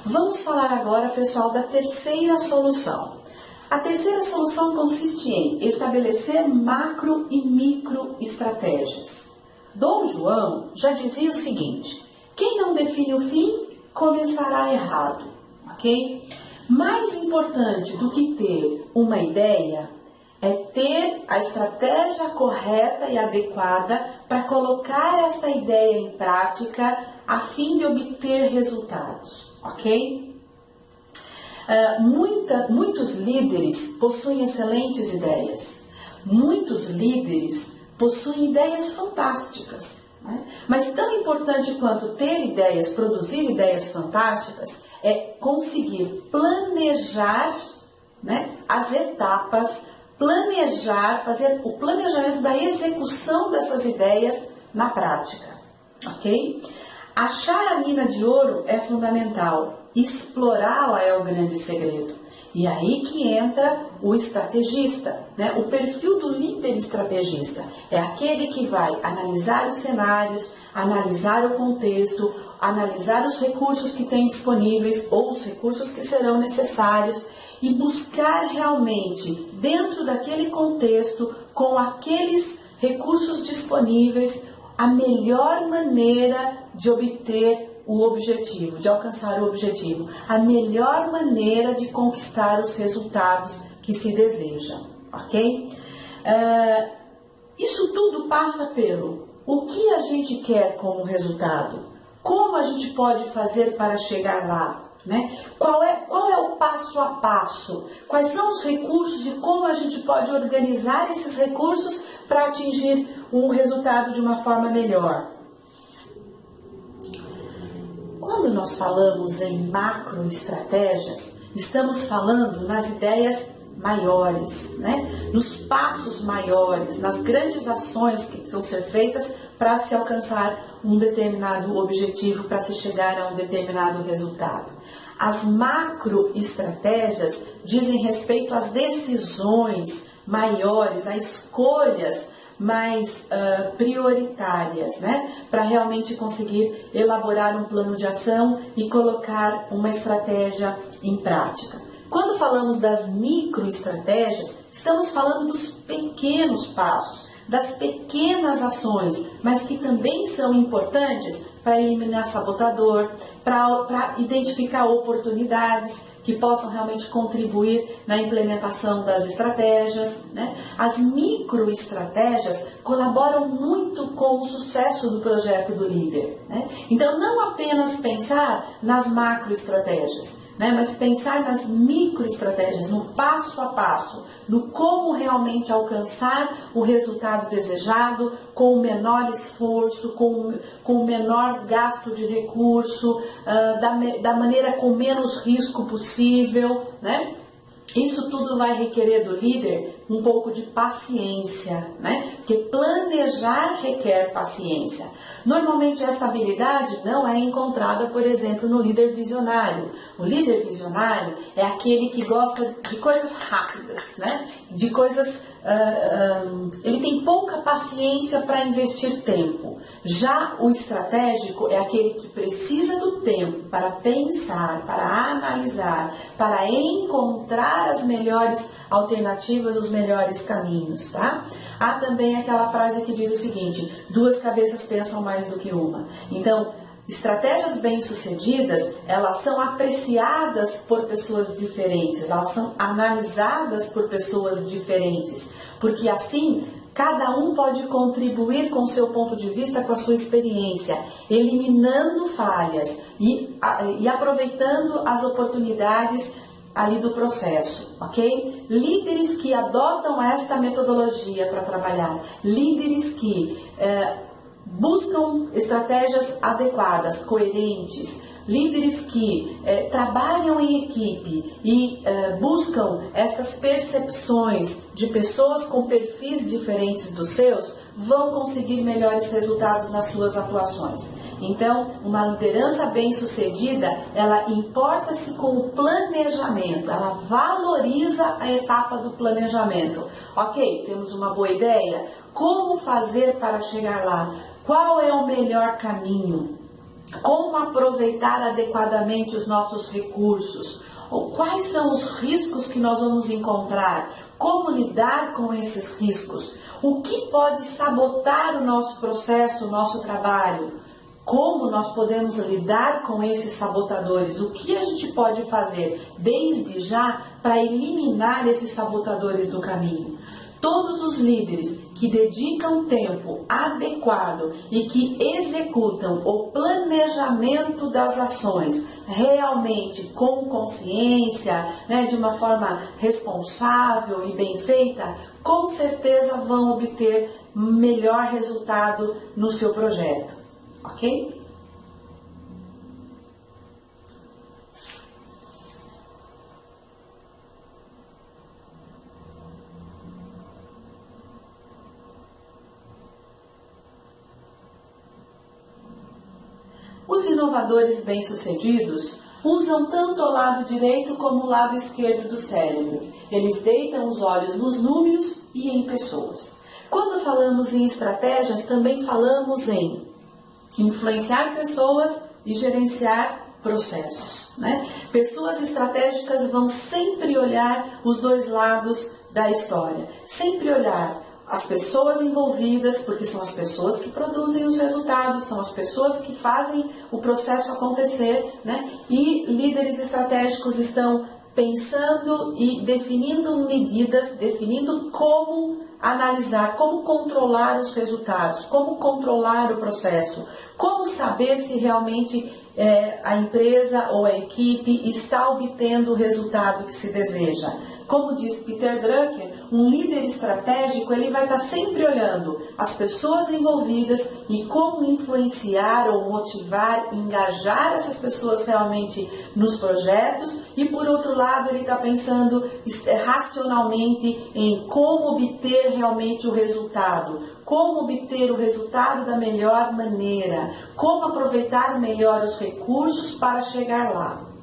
Vamos falar agora, pessoal, da terceira solução. A terceira solução consiste em estabelecer macro e micro estratégias. Dom João já dizia o seguinte: quem não define o fim, começará errado, ok? Mais importante do que ter uma ideia é ter a estratégia correta e adequada para colocar esta ideia em prática a fim de obter resultados, ok? Muitos líderes possuem excelentes ideias, muitos líderes possuem ideias fantásticas, né? Mas tão importante quanto ter ideias, produzir ideias fantásticas, é conseguir planejar, né, as etapas, fazer o planejamento da execução dessas ideias na prática, ok? Achar a mina de ouro é fundamental, explorá-la é o grande segredo. E aí que entra o estrategista, né? O perfil do líder estrategista é aquele que vai analisar os cenários, analisar o contexto, analisar os recursos que tem disponíveis ou os recursos que serão necessários e buscar realmente, dentro daquele contexto, com aqueles recursos disponíveis, a melhor maneira de obter o objetivo, de alcançar o objetivo, a melhor maneira de conquistar os resultados que se desejam, ok? Isso tudo passa pelo o que a gente quer como resultado, como a gente pode fazer para chegar lá, né? Qual é o passo a passo, quais são os recursos e como a gente pode organizar esses recursos para atingir um resultado de uma forma melhor. Quando nós falamos em macroestratégias, estamos falando nas ideias maiores, né? Nos passos maiores, nas grandes ações que precisam ser feitas para se alcançar um determinado objetivo, para se chegar a um determinado resultado. As macroestratégias dizem respeito às decisões maiores, a escolhas mais prioritárias, né? Para realmente conseguir elaborar um plano de ação e colocar uma estratégia em prática. Quando falamos das microestratégias, estamos falando dos pequenos passos, das pequenas ações, mas que também são importantes para eliminar sabotador, para identificar oportunidades que possam realmente contribuir na implementação das estratégias, né? As microestratégias colaboram muito com o sucesso do projeto do líder, né? Então, não apenas pensar nas macroestratégias, né? Mas pensar nas microestratégias, no passo a passo, no como realmente alcançar o resultado desejado com o menor esforço, com o menor gasto de recurso, da maneira com menos risco possível, né? Isso tudo vai requerer do líder um pouco de paciência, né? Porque planejar requer paciência. Normalmente essa habilidade não é encontrada, por exemplo, no líder visionário. O líder visionário é aquele que gosta de coisas rápidas, né? De coisas... ele tem pouca paciência para investir tempo. Já o estratégico é aquele que precisa do tempo para pensar, para analisar, para encontrar as melhores alternativas, os melhores caminhos, tá? Há também aquela frase que diz o seguinte: duas cabeças pensam mais do que uma. Então, estratégias bem-sucedidas, elas são apreciadas por pessoas diferentes, elas são analisadas por pessoas diferentes, porque assim cada um pode contribuir com o seu ponto de vista, com a sua experiência, eliminando falhas e aproveitando as oportunidades ali do processo, ok? Líderes que adotam esta metodologia para trabalhar, líderes que buscam estratégias adequadas, coerentes, líderes que trabalham em equipe e buscam estas percepções de pessoas com perfis diferentes dos seus, vão conseguir melhores resultados nas suas atuações. Então, uma liderança bem-sucedida, ela importa-se com o planejamento, ela valoriza a etapa do planejamento. Ok, temos uma boa ideia? Como fazer para chegar lá? Qual é o melhor caminho? como aproveitar adequadamente os nossos recursos, ou quais são os riscos que nós vamos encontrar, como lidar com esses riscos, o que pode sabotar o nosso processo, o nosso trabalho, como nós podemos lidar com esses sabotadores, o que a gente pode fazer desde já para eliminar esses sabotadores do caminho. Todos os líderes que dedicam tempo adequado e que executam o planejamento das ações realmente com consciência, de uma forma responsável e bem feita, com certeza vão obter melhor resultado no seu projeto, ok? Os inovadores bem-sucedidos usam tanto o lado direito como o lado esquerdo do cérebro. Eles deitam os olhos nos números e em pessoas. Quando falamos em estratégias, também falamos em influenciar pessoas e gerenciar processos, Pessoas estratégicas vão sempre olhar os dois lados da história, sempre olhar as pessoas envolvidas, porque são as pessoas que produzem os resultados, são as pessoas que fazem o processo acontecer, E líderes estratégicos estão pensando e definindo medidas, definindo como analisar, como controlar os resultados, como controlar o processo, como saber se realmente a empresa ou a equipe está obtendo o resultado que se deseja. Como diz Peter Drucker, um líder estratégico ele vai estar sempre olhando as pessoas envolvidas e como influenciar ou motivar, engajar essas pessoas realmente nos projetos e, por outro lado, ele está pensando racionalmente em como obter realmente o resultado, como obter o resultado da melhor maneira, como aproveitar melhor os recursos para chegar lá.